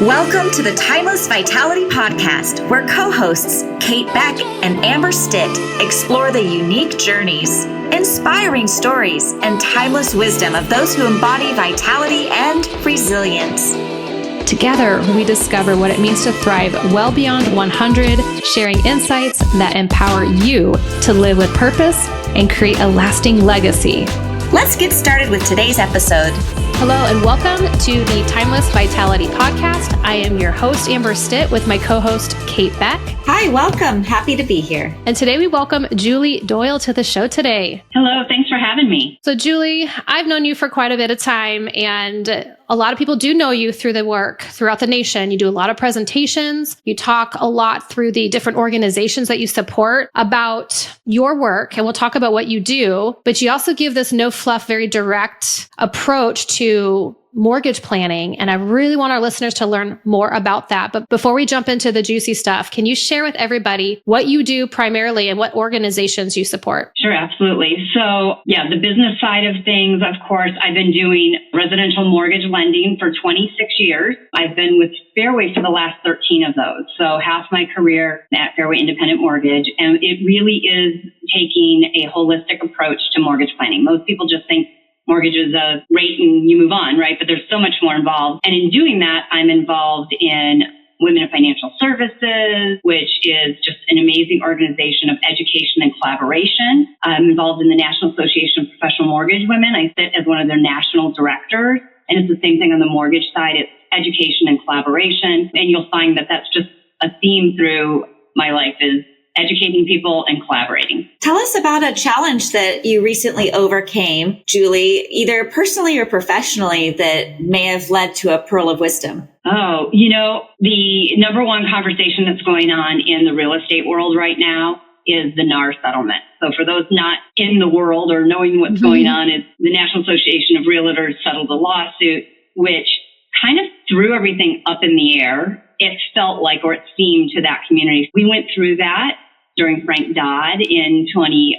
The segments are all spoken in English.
Welcome to the Timeless Vitality Podcast, where co-hosts Kate Beck and Amber Stitt explore the unique journeys, inspiring stories, and timeless wisdom of those who embody vitality and resilience. Together, we discover what it means to thrive well beyond 100, sharing insights that empower you to live with purpose and create a lasting legacy. Let's get started with today's episode. Hello and welcome to the Timeless Vitality Podcast. I am your host, Amber Stitt, with my co-host, Kate Beck. Hi, welcome. Happy to be here. And today we welcome Juli Doyle to the show today. Hello, thanks for having me. So Juli, I've known you for quite a bit of time, and a lot of people do know you through the work throughout the nation. You do a lot of presentations. You talk a lot through the different organizations that you support about your work, and we'll talk about what you do. But you also give this no fluff, very direct approach to mortgage planning. And I really want our listeners to learn more about that. But before we jump into the juicy stuff, can you share with everybody what you do primarily and what organizations you support? Sure, absolutely. So the business side of things, of course, I've been doing residential mortgage lending for 26 years. I've been with Fairway for the last 13 of those. So half my career at Fairway Independent Mortgage. And it really is taking a holistic approach to mortgage planning. Most people just think mortgage is a rate and you move on, right? But there's so much more involved. And in doing that, I'm involved in Women in Financial Services, which is just an amazing organization of education and collaboration. I'm involved in the National Association of Professional Mortgage Women. I sit as one of their national directors. And it's the same thing on the mortgage side. It's education and collaboration. And you'll find that that's just a theme through my life is educating people and collaborating. Tell us about a challenge that you recently overcame, Juli, either personally or professionally, that may have led to a pearl of wisdom. Oh, the number one conversation that's going on in the real estate world right now is the NAR settlement. So for those not in the world or knowing what's going on, is the National Association of Realtors settled a lawsuit, which kind of threw everything up in the air. It felt like, or it seemed to that community. We went through that during Frank Dodd in 2011.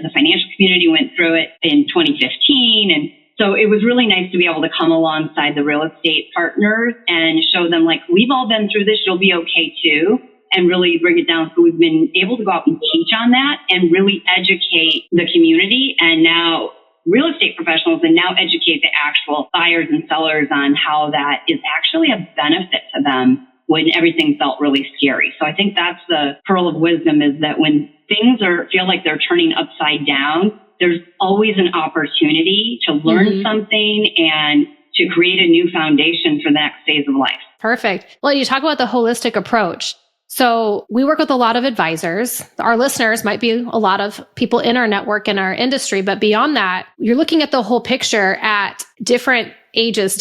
The financial community went through it in 2015. And so it was really nice to be able to come alongside the real estate partners and show them, like, we've all been through this, you'll be okay too, and really bring it down. So we've been able to go out and teach on that and really educate the community, and now real estate professionals, and now educate the actual buyers and sellers on how that is actually a benefit to them when everything felt really scary. So I think that's the pearl of wisdom, is that when things feel like they're turning upside down, there's always an opportunity to learn something and to create a new foundation for the next phase of life. Perfect. Well, you talk about the holistic approach. So we work with a lot of advisors. Our listeners might be a lot of people in our network, in our industry, but beyond that, you're looking at the whole picture at different ages,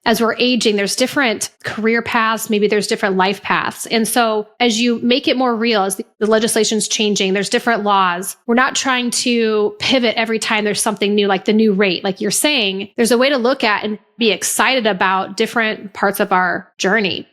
as we're aging, there's different career paths, maybe there's different life paths. And so as you make it more real, as the legislation's changing, there's different laws. We're not trying to pivot every time there's something new, like the new rate. Like you're saying, there's a way to look at and be excited about different parts of our journey.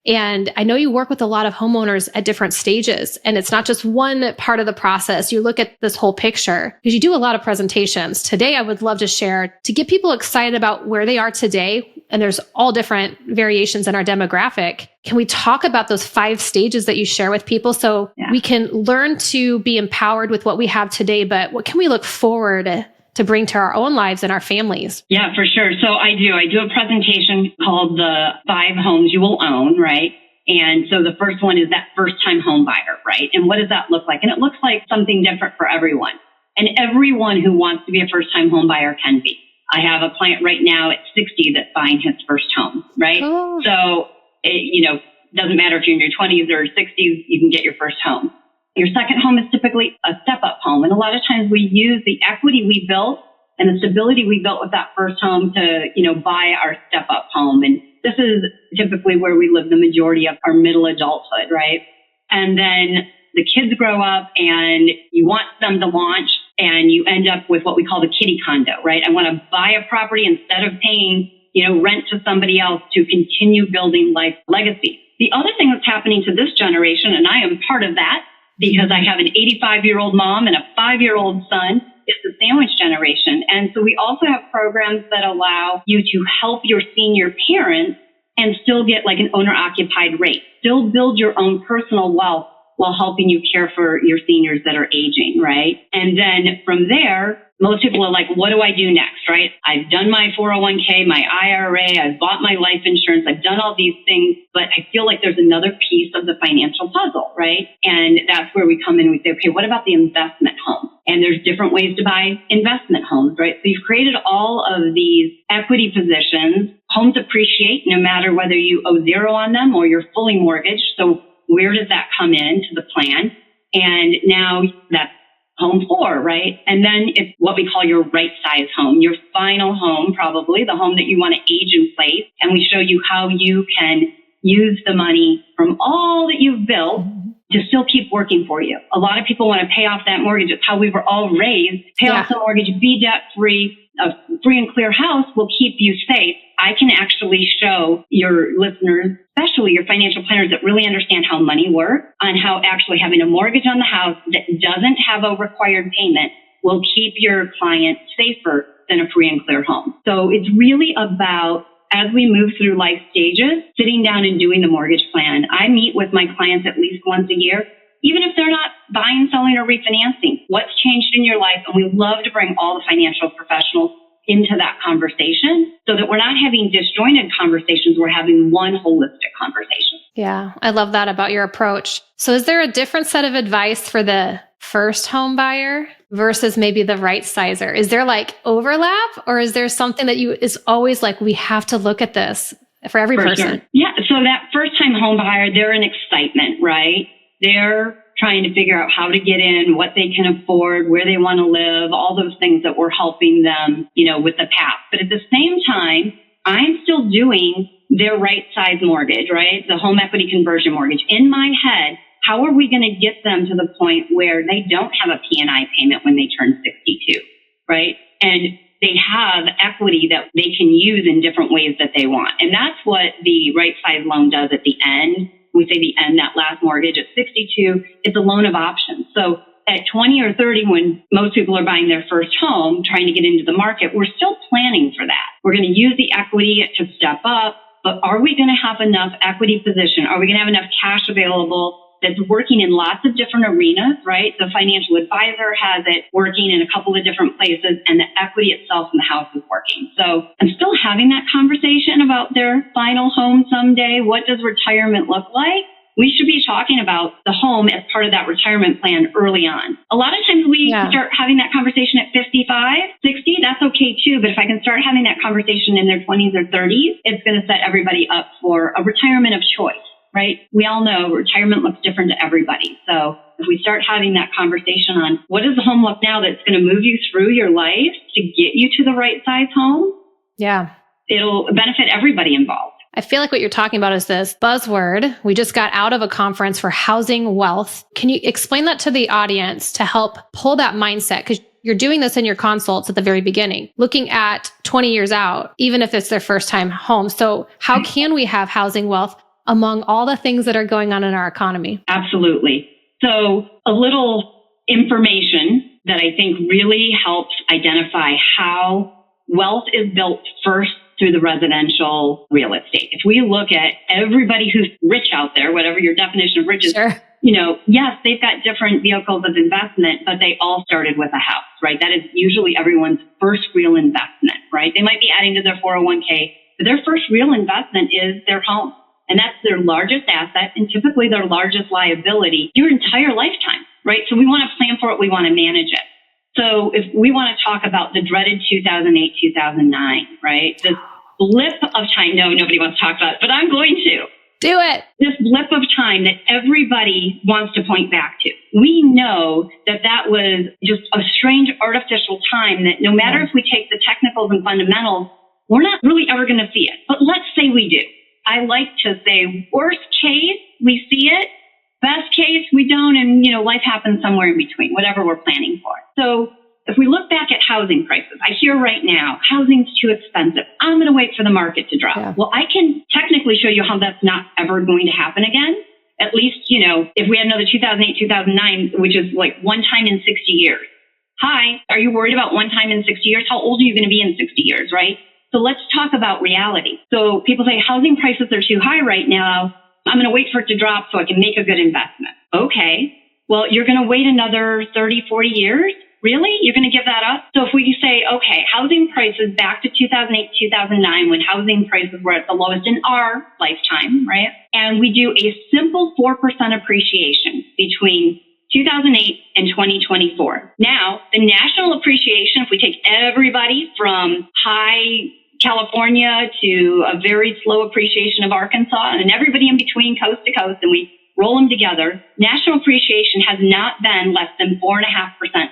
And I know you work with a lot of homeowners at different stages, and it's not just one part of the process. You look at this whole picture because you do a lot of presentations. Today, I would love to share to get people excited about where they are today. And there's all different variations in our demographic. Can we talk about those 5 stages that you share with people so we can learn to be empowered with what we have today, but what can we look forward to bring to our own lives and our families? Yeah, for sure. So I do a presentation called the 5 Homes You Will Own, right? And so the first one is that first-time home buyer, right? And what does that look like? And it looks like something different for everyone. And everyone who wants to be a first-time home buyer can be. I have a client right now at 60 that's buying his first home, right? Oh. So, it doesn't matter if you're in your 20s or 60s, you can get your first home. Your second home is typically a step-up home. And a lot of times we use the equity we built and the stability we built with that first home to, buy our step-up home. And this is typically where we live the majority of our middle adulthood, right? And then the kids grow up and you want them to launch and you end up with what we call the kiddie condo, right? I want to buy a property instead of paying, rent to somebody else to continue building life legacy. The other thing that's happening to this generation, and I am part of that, because I have an 85-year-old mom and a 5-year-old son, is the sandwich generation. And so we also have programs that allow you to help your senior parents and still get like an owner-occupied rate, still build your own personal wealth while helping you care for your seniors that are aging, right? And then from there, most people are like, what do I do next, right? I've done my 401k, my IRA, I've bought my life insurance, I've done all these things, but I feel like there's another piece of the financial puzzle, right? And that's where we come in and we say, okay, what about the investment home? And there's different ways to buy investment homes, right? So you've created all of these equity positions. Homes appreciate no matter whether you owe zero on them or you're fully mortgaged. So where does that come into the plan? And now that's home 4, right? And then it's what we call your right size home, your final home, probably the home that you want to age in place. And we show you how you can use the money from all that you've built to still keep working for you. A lot of people want to pay off that mortgage. It's how we were all raised. Pay off the mortgage, be debt free. A free and clear house will keep you safe. I can actually show your listeners, especially your financial planners that really understand how money works, on how actually having a mortgage on the house that doesn't have a required payment will keep your client safer than a free and clear home. So it's really about, as we move through life stages, sitting down and doing the mortgage plan. I meet with my clients at least once a year, even if they're not buying, selling, or refinancing. What's changed in your life? And we love to bring all the financial professionals into that conversation so that we're not having disjointed conversations, we're having one holistic conversation. Yeah, I love that about your approach. So is there a different set of advice for the first home buyer versus maybe the right sizer? Is there like overlap, or is there something that is always like, we have to look at this for every person? Sure. Yeah. So that first time home buyer, they're in excitement, right? They're trying to figure out how to get in, what they can afford, where they want to live, all those things that we're helping them, with the path. But at the same time, I'm still doing their right size mortgage, right? The home equity conversion mortgage. In my head, how are we going to get them to the point where they don't have a P&I payment when they turn 62, right? And they have equity that they can use in different ways that they want. And that's what the right size loan does at the end. We say the end, that last mortgage at 62, it's a loan of options. So at 20 or 30, when most people are buying their first home, trying to get into the market, we're still planning for that. We're going to use the equity to step up, but are we going to have enough equity position? Are we going to have enough cash available that's working in lots of different arenas, right? The financial advisor has it working in a couple of different places, and the equity itself in the house is working. So I'm still having that conversation about their final home someday. What does retirement look like? We should be talking about the home as part of that retirement plan early on. A lot of times we start having that conversation at 55, 60, that's okay too. But if I can start having that conversation in their 20s or 30s, it's going to set everybody up for a retirement of choice. Right? We all know retirement looks different to everybody. So if we start having that conversation on what does the home look now that's going to move you through your life to get you to the right size home, it'll benefit everybody involved. I feel like what you're talking about is this buzzword. We just got out of a conference for housing wealth. Can you explain that to the audience to help pull that mindset? Because you're doing this in your consults at the very beginning, looking at 20 years out, even if it's their first time home. So how can we have housing wealth among all the things that are going on in our economy? Absolutely. So a little information that I think really helps identify how wealth is built first through the residential real estate. If we look at everybody who's rich out there, whatever your definition of rich is, yes, they've got different vehicles of investment, but they all started with a house, right? That is usually everyone's first real investment, right? They might be adding to their 401k, but their first real investment is their home. And that's their largest asset and typically their largest liability your entire lifetime, right? So we want to plan for it. We want to manage it. So if we want to talk about the dreaded 2008, 2009, right? This blip of time, no, nobody wants to talk about it, but I'm going to. Do it. This blip of time that everybody wants to point back to. We know that that was just a strange artificial time that no matter if we take the technicals and fundamentals, we're not really ever going to see it. But let's say we do. I like to say worst case, we see it. Best case, we don't. And, life happens somewhere in between, whatever we're planning for. So if we look back at housing prices, I hear right now, housing's too expensive. I'm going to wait for the market to drop. Well, I can technically show you how that's not ever going to happen again. At least, if we had another 2008, 2009, which is like one time in 60 years. hi, are you worried about one time in 60 years? How old are you going to be in 60 years, right? So let's talk about reality. So people say housing prices are too high right now. I'm going to wait for it to drop so I can make a good investment. Okay. Well, you're going to wait another 30, 40 years? Really? You're going to give that up? So if we say, okay, housing prices back to 2008, 2009, when housing prices were at the lowest in our lifetime, right? And we do a simple 4% appreciation between 2008 and 2024. Now, the national appreciation, if we take everybody from high California to a very slow appreciation of Arkansas and everybody in between coast to coast, and we roll them together, national appreciation has not been less than 4.5%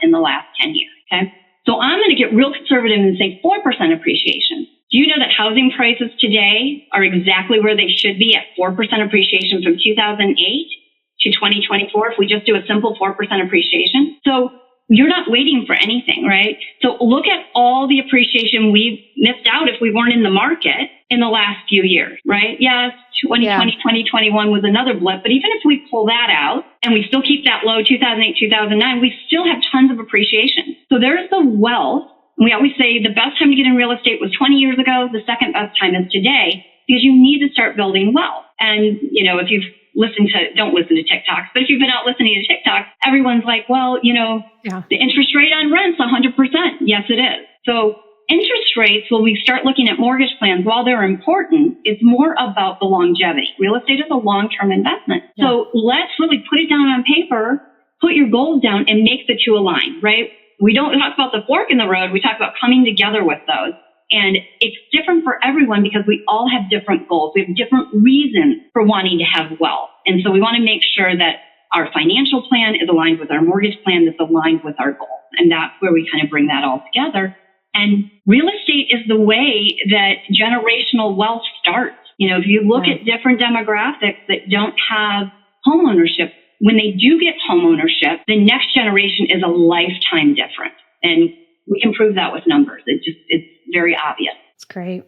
in the last 10 years. Okay. So I'm going to get real conservative and say 4% appreciation. Do you know that housing prices today are exactly where they should be at 4% appreciation from 2008 to 2024 if we just do a simple 4% appreciation? So you're not waiting for anything, right? So look at all the appreciation we've missed out if we weren't in the market in the last few years, right? Yes, 2020, 2021 was another blip, but even if we pull that out and we still keep that low 2008, 2009, we still have tons of appreciation. So there's the wealth. We always say the best time to get in real estate was 20 years ago. The second best time is today because you need to start building wealth. And, you know, if you've don't listen to TikToks, but if you've been out listening to TikTok, everyone's like, well, you know, the interest rate on rent's 100%. Yes, it is. So interest rates, when we start looking at mortgage plans, while they're important, it's more about the longevity. Real estate is a long-term investment. Yeah. So let's really put it down on paper, put your goals down and make the two align, right? We don't talk about the fork in the road. We talk about coming together with those. And it's different for everyone because we all have different goals. We have different reasons for wanting to have wealth. And so we want to make sure that our financial plan is aligned with our mortgage plan that's aligned with our goals. And that's where we kind of bring that all together. And real estate is the way that generational wealth starts. You know, if you look at different demographics that don't have home ownership, when they do get home ownership, the next generation is a lifetime difference. And we can prove that with numbers. It's very obvious. That's great.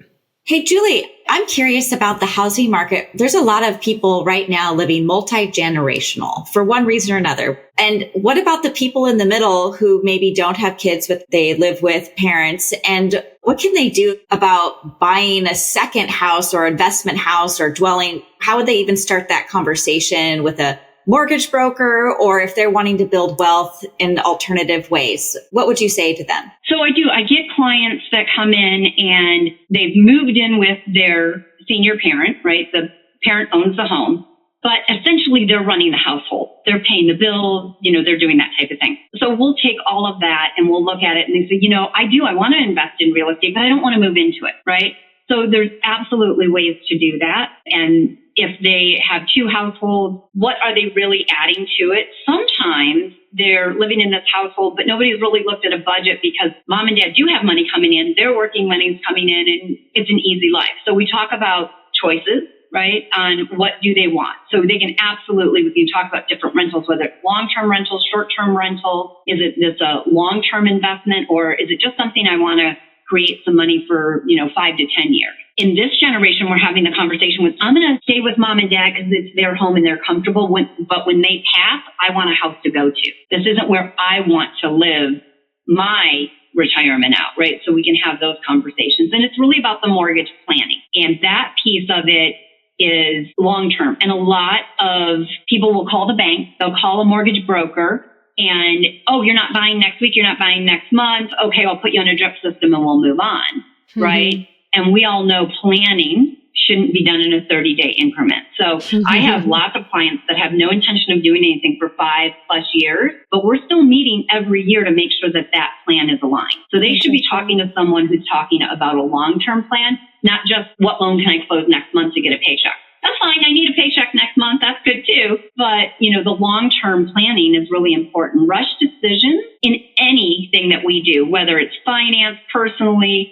Hey, Julie, I'm curious about the housing market. There's a lot of people right now living multi-generational for one reason or another. And what about the people in the middle who maybe don't have kids, but they live with parents? And what can they do about buying a second house or investment house or dwelling? How would they even start that conversation with a mortgage broker, or if they're wanting to build wealth in alternative ways? What would you say to them? So I do. I get clients that come in and they've moved in with their senior parent, right? The parent owns the home, but essentially they're running the household. They're paying the bills, you know, they're doing that type of thing. So we'll take all of that and we'll look at it and they say, you know, I want to invest in real estate, but I don't want to move into it, right? So there's absolutely ways to do that. And if they have two households, what are they really adding to it? Sometimes they're living in this household, but nobody's really looked at a budget because mom and dad do have money coming in. Their working money's coming in and it's an easy life. So we talk about choices, right? On what do they want? So we can talk about different rentals, whether it's long-term rentals, short-term rentals. Is it this a long-term investment or is it just something I want to create some money for, 5 to 10 years? In this generation, we're having the conversation with, I'm going to stay with mom and dad because it's their home and they're comfortable. But when they pass, I want a house to go to. This isn't where I want to live my retirement out, right? So we can have those conversations. And it's really about the mortgage planning. And that piece of it is long-term. And a lot of people will call the bank. They'll call a mortgage broker. And, you're not buying next week. You're not buying next month. Okay, I'll put you on a drip system and we'll move on, right? And we all know planning shouldn't be done in a 30-day increment. So I have lots of clients that have no intention of doing anything for 5+ years, but we're still meeting every year to make sure that that plan is aligned. So they should be talking to someone who's talking about a long-term plan, not just what loan can I close next month to get a paycheck. That's fine. I need a paycheck next month. That's good too. But, the long-term planning is really important. Rush decisions in anything that we do, whether it's finance, personally,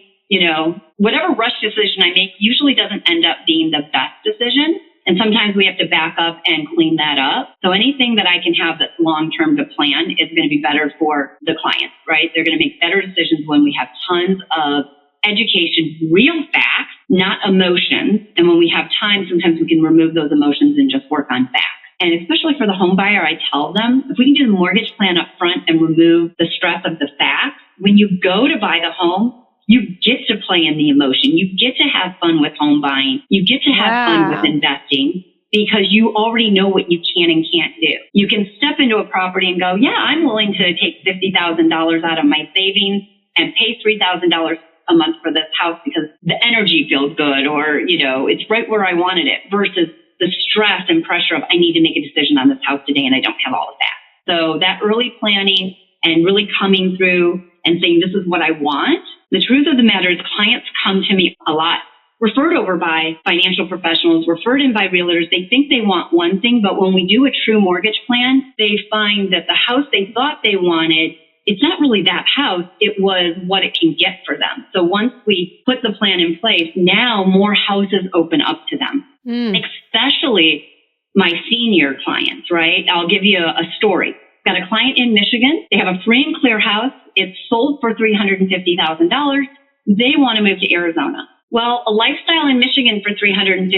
whatever rush decision I make usually doesn't end up being the best decision. And sometimes we have to back up and clean that up. So anything that I can have that's long-term to plan is going to be better for the client, right? They're going to make better decisions when we have tons of education, real facts, not emotions. And when we have time, sometimes we can remove those emotions and just work on facts. And especially for the home buyer, I tell them, if we can do the mortgage plan up front and remove the stress of the facts, when you go to buy the home, you get to play in the emotion. You get to have fun with home buying. You get to have fun with investing because you already know what you can and can't do. You can step into a property and go, yeah, I'm willing to take $50,000 out of my savings and pay $3,000 a month for this house because the energy feels good, or, it's right where I wanted it, versus the stress and pressure of I need to make a decision on this house today and I don't have all of that. So that early planning and really coming through and saying, this is what I want. The truth of the matter is clients come to me a lot, referred over by financial professionals, referred in by realtors. They think they want one thing, but when we do a true mortgage plan, they find that the house they thought they wanted, it's not really that house. It was what it can get for them. So once we put the plan in place, now more houses open up to them, especially my senior clients, right? I'll give you a story. Got a client in Michigan. They have a free and clear house. It's sold for $350,000. They want to move to Arizona. Well, a lifestyle in Michigan for $350,000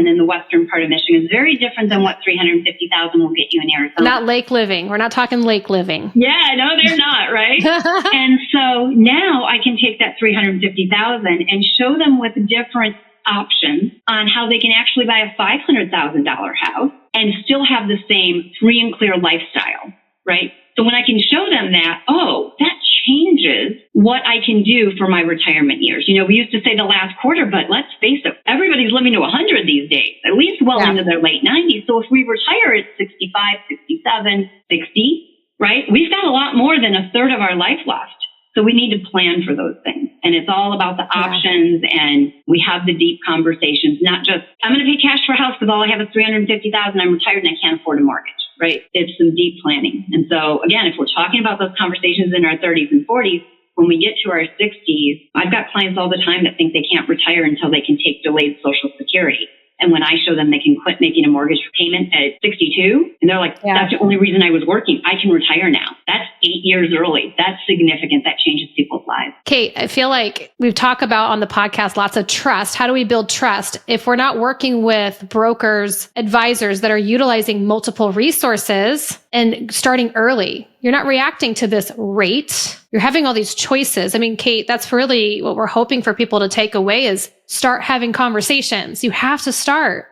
in the western part of Michigan is very different than what $350,000 will get you in Arizona. Not lake living. We're not talking lake living. Yeah, no, they're not, right? And so now I can take that $350,000 and show them with different options on how they can actually buy a $500,000 house and still have the same free and clear lifestyle, right? So when I can show them that, that changes what I can do for my retirement years. We used to say the last quarter, but let's face it, everybody's living to 100 these days, at least well into their late 90s. So if we retire at 65, 67, 60, right, we've got a lot more than a third of our life left. So we need to plan for those things. And it's all about the options, and we have the deep conversations, not just, I'm going to pay cash for a house because all I have is $350,000, I'm retired and I can't afford a mortgage, right? It's some deep planning. And so again, if we're talking about those conversations in our 30s and 40s, when we get to our 60s, I've got clients all the time that think they can't retire until they can take delayed Social Security. And when I show them they can quit making a mortgage payment at 62, and they're like, that's the only reason I was working. I can retire now. That's 8 years early. That's significant. That changes people's lives. Kate, I feel like we've talked about on the podcast lots of trust. How do we build trust? If we're not working with brokers, advisors that are utilizing multiple resources and starting early, you're not reacting to this rate. You're having all these choices. I mean, Kate, that's really what we're hoping for people to take away is start having conversations. You have to start.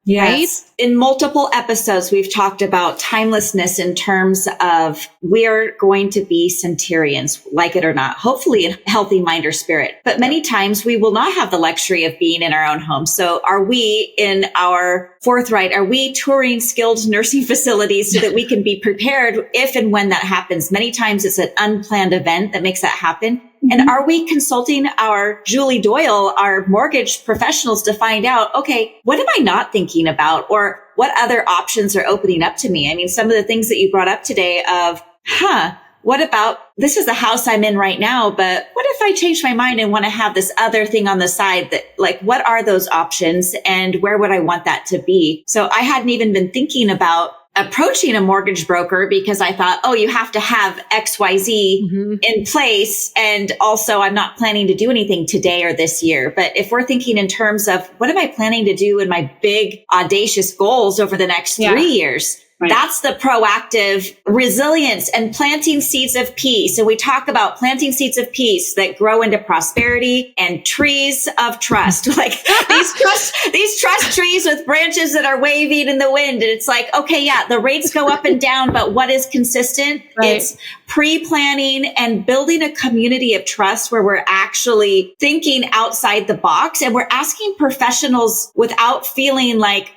Yes. Right? In multiple episodes, we've talked about timelessness in terms of we are going to be centurions, like it or not, hopefully in healthy mind or spirit. But many times we will not have the luxury of being in our own home. So are we in our forthright? Are we touring skilled nursing facilities so that we can be prepared if and when that happens? Many times it's an unplanned event that makes that happen. And are we consulting our Juli Doyle, our mortgage professionals, to find out, okay, what am I not thinking about? Or what other options are opening up to me? I mean, some of the things that you brought up today of, what about this is the house I'm in right now, but what if I change my mind and want to have this other thing on the side that, like, what are those options and where would I want that to be? So I hadn't even been thinking about approaching a mortgage broker because I thought, you have to have XYZ in place. And also I'm not planning to do anything today or this year. But if we're thinking in terms of what am I planning to do in my big audacious goals over the next 3 years? Right. That's the proactive resilience and planting seeds of peace. And we talk about planting seeds of peace that grow into prosperity and trees of trust, like these trust trees with branches that are waving in the wind. And it's like, okay, the rates go up and down, but what is consistent? Right. It's pre-planning and building a community of trust where we're actually thinking outside the box and we're asking professionals without feeling like,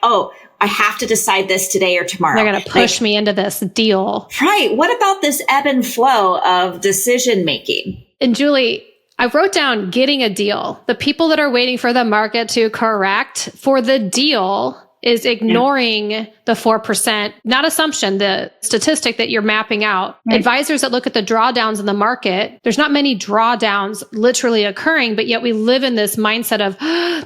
I have to decide this today or tomorrow. They're going to push me into this deal. Right. What about this ebb and flow of decision making? And Juli, I wrote down getting a deal. The people that are waiting for the market to correct for the deal is ignoring the 4%, not assumption, the statistic that you're mapping out. Right. Advisors that look at the drawdowns in the market, there's not many drawdowns literally occurring, but yet we live in this mindset of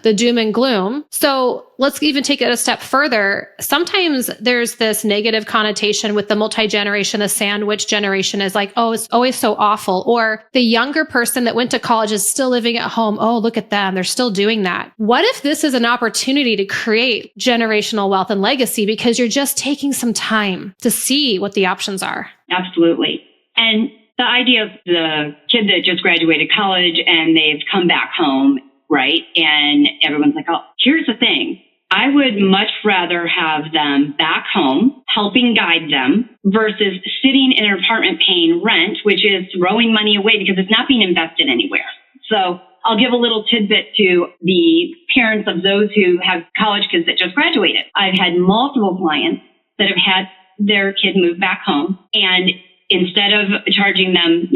the doom and gloom. So let's even take it a step further. Sometimes there's this negative connotation with the multi-generation, the sandwich generation is like, oh, it's always so awful. Or the younger person that went to college is still living at home. Oh, look at them. They're still doing that. What if this is an opportunity to create generational wealth and legacy because you're just taking some time to see what the options are? Absolutely. And the idea of the kid that just graduated college and they've come back home, right? And everyone's like, oh, here's the thing. I would much rather have them back home, helping guide them, versus sitting in an apartment paying rent, which is throwing money away because it's not being invested anywhere. So I'll give a little tidbit to the parents of those who have college kids that just graduated. I've had multiple clients that have had their kid move back home, and instead of charging them,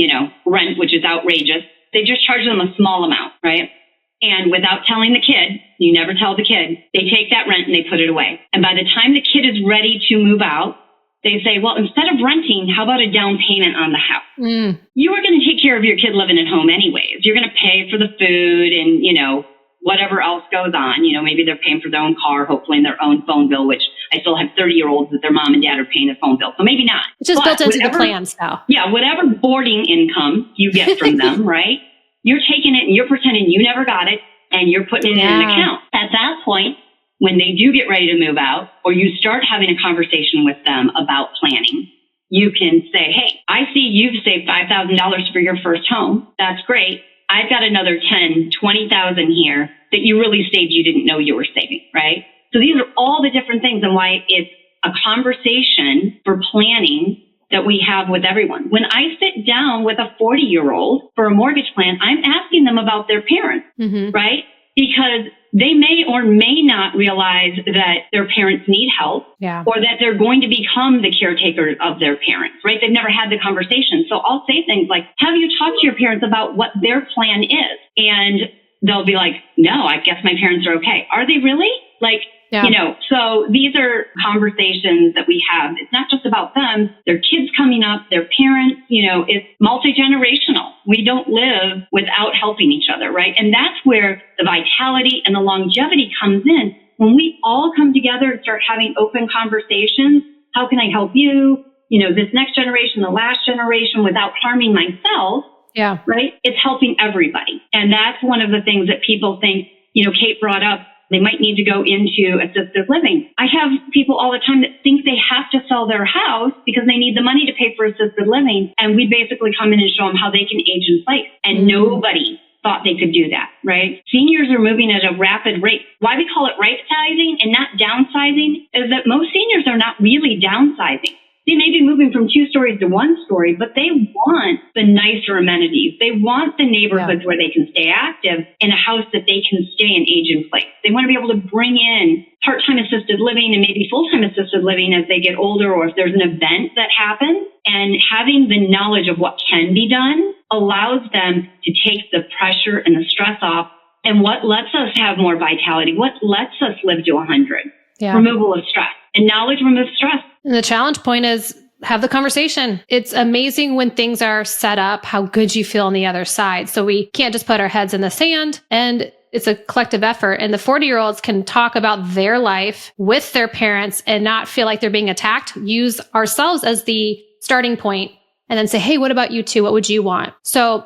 rent, which is outrageous, they just charge them a small amount, right? And without telling the kid, you never tell the kid, they take that rent and they put it away. And by the time the kid is ready to move out, they say, well, instead of renting, how about a down payment on the house? You are going to take care of your kid living at home anyways. You're going to pay for the food and, whatever else goes on. Maybe they're paying for their own car, hopefully, and their own phone bill, which I still have 30-year-olds that their mom and dad are paying their phone bill. So maybe not. It's just built into the plans now. Yeah, whatever boarding income you get from them, right? You're taking it and you're pretending you never got it and you're putting it in an account. At that point, when they do get ready to move out, or you start having a conversation with them about planning, you can say, hey, I see you've saved $5,000 for your first home. That's great. I've got another $10,000, $20,000 here that you really saved you didn't know you were saving, right? So these are all the different things and why it's a conversation for planning that we have with everyone. When I sit down with a 40-year-old for a mortgage plan, I'm asking them about their parents, right? Because they may or may not realize that their parents need help or that they're going to become the caretaker of their parents, right? They've never had the conversation. So I'll say things like, have you talked to your parents about what their plan is? And they'll be like, no, I guess my parents are okay. Are they really? So these are conversations that we have. It's not just about them, their kids coming up, their parents, it's multi-generational. We don't live without helping each other, right? And that's where the vitality and the longevity comes in. When we all come together and start having open conversations, how can I help you? This next generation, the last generation, without harming myself, right? It's helping everybody. And that's one of the things that people think, Kate brought up, they might need to go into assisted living. I have people all the time that think they have to sell their house because they need the money to pay for assisted living. And we basically come in and show them how they can age in place. And nobody thought they could do that, right? Seniors are moving at a rapid rate. Why we call it right sizing and not downsizing is that most seniors are not really downsizing. They may be moving from 2 stories to 1 story, but they want the nicer amenities. They want the neighborhoods where they can stay active in a house that they can stay and age in place. They want to be able to bring in part-time assisted living and maybe full-time assisted living as they get older, or if there's an event that happens. And having the knowledge of what can be done allows them to take the pressure and the stress off. And what lets us have more vitality, what lets us live to 100? Removal of stress. And knowledge removes stress. And the challenge point is have the conversation. It's amazing when things are set up, how good you feel on the other side. So we can't just put our heads in the sand, and it's a collective effort. And the 40-year-olds can talk about their life with their parents and not feel like they're being attacked. Use ourselves as the starting point and then say, hey, what about you two? What would you want? So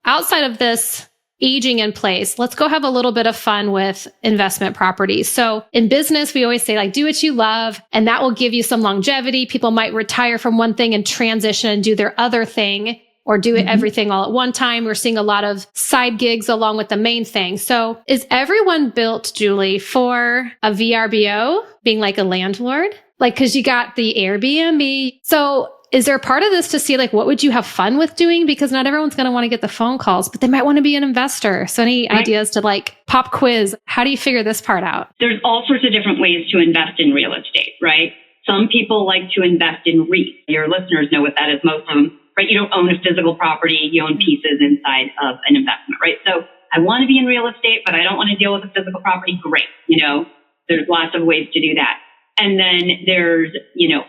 outside of this aging in place, let's go have a little bit of fun with investment properties. So in business, we always say do what you love, and that will give you some longevity. People might retire from one thing and transition and do their other thing, or do it everything all at one time. We're seeing a lot of side gigs along with the main thing. So is everyone built, Julie, for a VRBO, being like a landlord? Cause you got the Airbnb. So is there a part of this to see what would you have fun with doing? Because not everyone's going to want to get the phone calls, but they might want to be an investor. So any ideas to pop quiz? How do you figure this part out? There's all sorts of different ways to invest in real estate, right? Some people like to invest in REITs. Your listeners know what that is, most of them, right? You don't own a physical property. You own pieces inside of an investment, right? So I want to be in real estate, but I don't want to deal with a physical property. Great. There's lots of ways to do that. And then there's,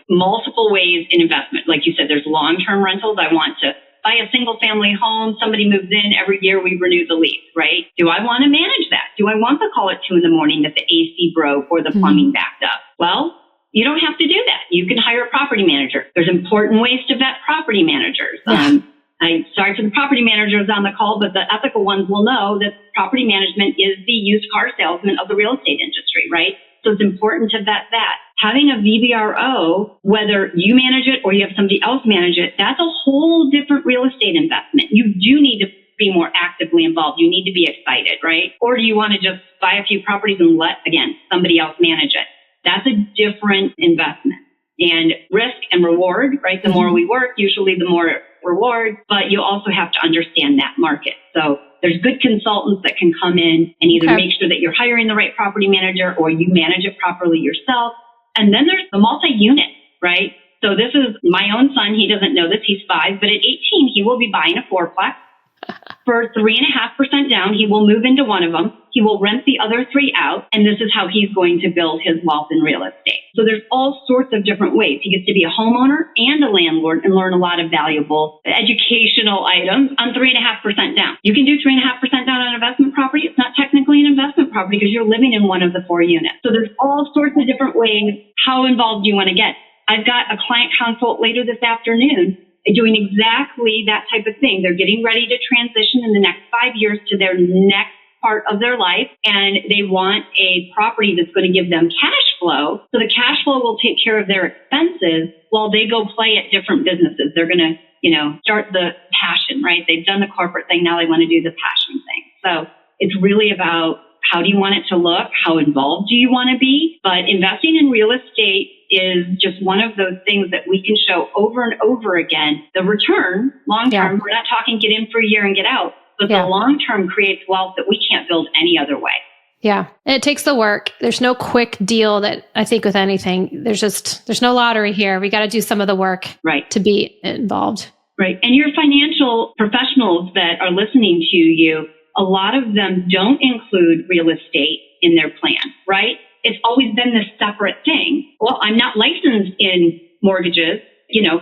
multiple ways in investment. Like you said, there's long-term rentals. I want to buy a single family home. Somebody moves in every year. We renew the lease, right? Do I want to manage that? Do I want the call at 2 a.m. that the AC broke or the plumbing backed up? Well, you don't have to do that. You can hire a property manager. There's important ways to vet property managers. Yeah. I'm sorry for the property managers on the call, but the ethical ones will know that property management is the used car salesman of the real estate industry, right? So it's important to vet that. Having a VBRO, whether you manage it or you have somebody else manage it, that's a whole different real estate investment. You do need to be more actively involved. You need to be excited, right? Or do you want to just buy a few properties and let, again, somebody else manage it? That's a different investment. And risk and reward, right? The more we work, usually the more reward, but you also have to understand that market. So there's good consultants that can come in and either make sure that you're hiring the right property manager or you manage it properly yourself. And then there's the multi-unit, right? So this is my own son. He doesn't know this. He's 5, but at 18, he will be buying a fourplex. For 3.5% down, he will move into one of them. He will rent the other 3 out. And this is how he's going to build his wealth in real estate. So there's all sorts of different ways. He gets to be a homeowner and a landlord and learn a lot of valuable educational items on 3.5% down. You can do 3.5% down on an investment property. It's not technically an investment property because you're living in one of the 4 units. So there's all sorts of different ways. How involved do you want to get? I've got a client consult later this afternoon doing exactly that type of thing. They're getting ready to transition in the next 5 years to their next part of their life, and they want a property that's going to give them cash flow. So the cash flow will take care of their expenses while they go play at different businesses. They're going to, start the passion, right? They've done the corporate thing. Now they want to do the passion thing. So it's really about how do you want it to look? How involved do you want to be? But investing in real estate is just one of those things that we can show over and over again. The return, long term, we're not talking get in for a year and get out, but the long term creates wealth that we can't build any other way. Yeah. And it takes the work. There's no quick deal that I think with anything. There's no lottery here. We got to do some of the work to be involved. Right. And your financial professionals that are listening to you, a lot of them don't include real estate in their plan, right? It's always been this separate thing. Well, I'm not licensed in mortgages,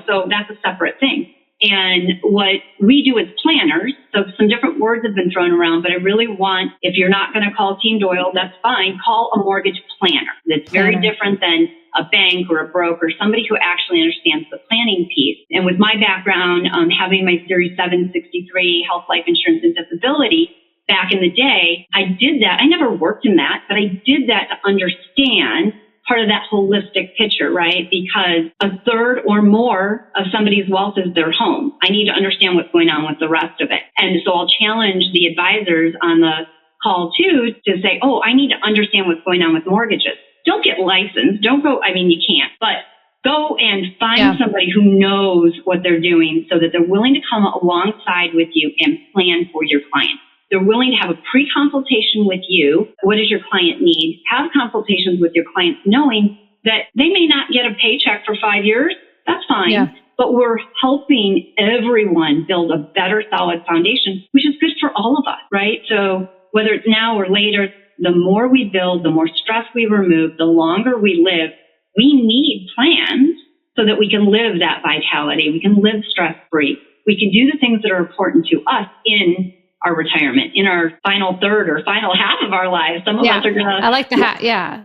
so that's a separate thing. And what we do as planners, so some different words have been thrown around, but I really want, if you're not going to call Team Doyle, that's fine. Call a mortgage planner. That's very different than a bank or a broker, somebody who actually understands the planning piece. And with my background, having my Series 763 health, life insurance, and disability, back in the day, I did that. I never worked in that, but I did that to understand part of that holistic picture, right? Because a third or more of somebody's wealth is their home. I need to understand what's going on with the rest of it. And so I'll challenge the advisors on the call too to say, I need to understand what's going on with mortgages. Don't get licensed. Don't go, you can't, but go and find somebody who knows what they're doing so that they're willing to come alongside with you and plan for your client. They're willing to have a pre-consultation with you. What does your client need? Have consultations with your clients knowing that they may not get a paycheck for 5 years. That's fine. Yeah. But we're helping everyone build a better, solid foundation, which is good for all of us, right? So whether it's now or later, the more we build, the more stress we remove, the longer we live. We need plans so that we can live that vitality. We can live stress-free. We can do the things that are important to us in our retirement, in our final third or final half of our lives. Some of us are going to... I like the hat. Yeah.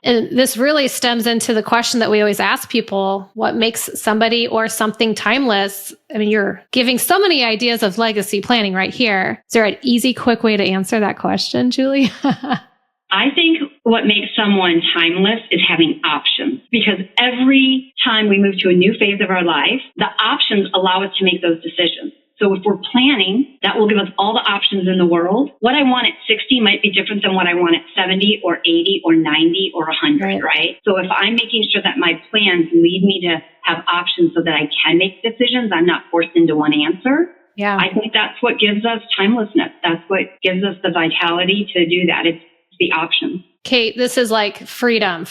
And this really stems into the question that we always ask people, what makes somebody or something timeless? You're giving so many ideas of legacy planning right here. Is there an easy, quick way to answer that question, Julie? I think what makes someone timeless is having options, because every time we move to a new phase of our life, the options allow us to make those decisions. So if we're planning, that will give us all the options in the world. What I want at 60 might be different than what I want at 70 or 80 or 90 or 100, right? So if I'm making sure that my plans lead me to have options so that I can make decisions, I'm not forced into one answer. Yeah. I think that's what gives us timelessness. That's what gives us the vitality to do that. It's the options. Kate, this is like freedom,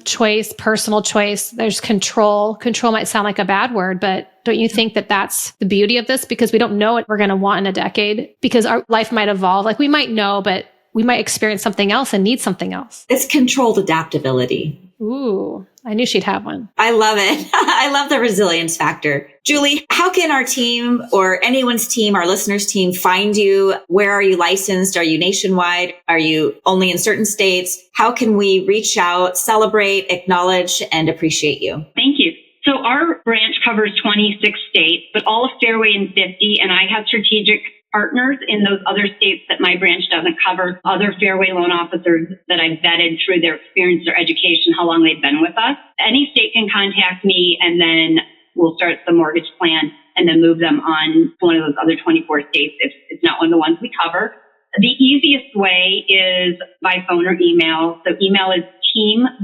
choice, personal choice. There's control. Control might sound like a bad word, but don't you think that that's the beauty of this? Because we don't know what we're going to want in a decade, because our life might evolve. Like we might know, but we might experience something else and need something else. It's controlled adaptability. Ooh, I knew she'd have one. I love it. I love the resilience factor. Julie, how can our team or anyone's team, our listeners' team, find you? Where are you licensed? Are you nationwide? Are you only in certain states? How can we reach out, celebrate, acknowledge, and appreciate you? Thank you. So our branch covers 26 states, but all of Fairway and 50, and I have strategic partners in those other states that my branch doesn't cover, other Fairway loan officers that I've vetted through their experience, their education, how long they've been with us. Any state can contact me, and then we'll start the mortgage plan and then move them on to one of those other 24 states if it's not one of the ones we cover. The easiest way is by phone or email. So email is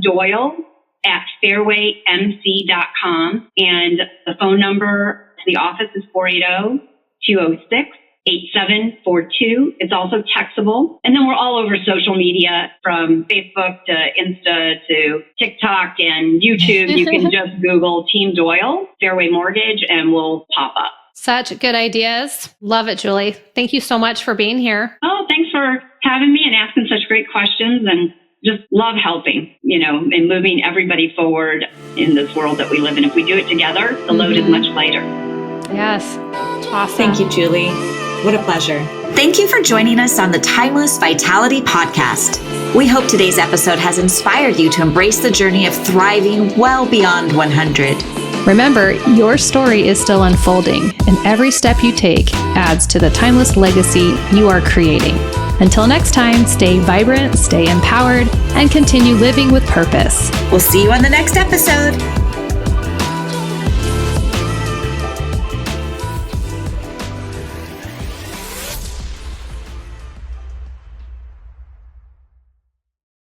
teamdoyle@fairwaymc.com, and the phone number to the office is 480-206-8742. It's also textable. And then we're all over social media, from Facebook to Insta to TikTok and YouTube. You can just Google Team Doyle, Fairway Mortgage, and we'll pop up. Such good ideas. Love it, Julie. Thank you so much for being here. Oh, thanks for having me and asking such great questions, and just love helping, and moving everybody forward in this world that we live in. If we do it together, the load is much lighter. Yes. Awesome. Thank you, Julie. What a pleasure. Thank you for joining us on the Timeless Vitality Podcast. We hope today's episode has inspired you to embrace the journey of thriving well beyond 100. Remember, your story is still unfolding, and every step you take adds to the timeless legacy you are creating. Until next time, stay vibrant, stay empowered, and continue living with purpose. We'll see you on the next episode.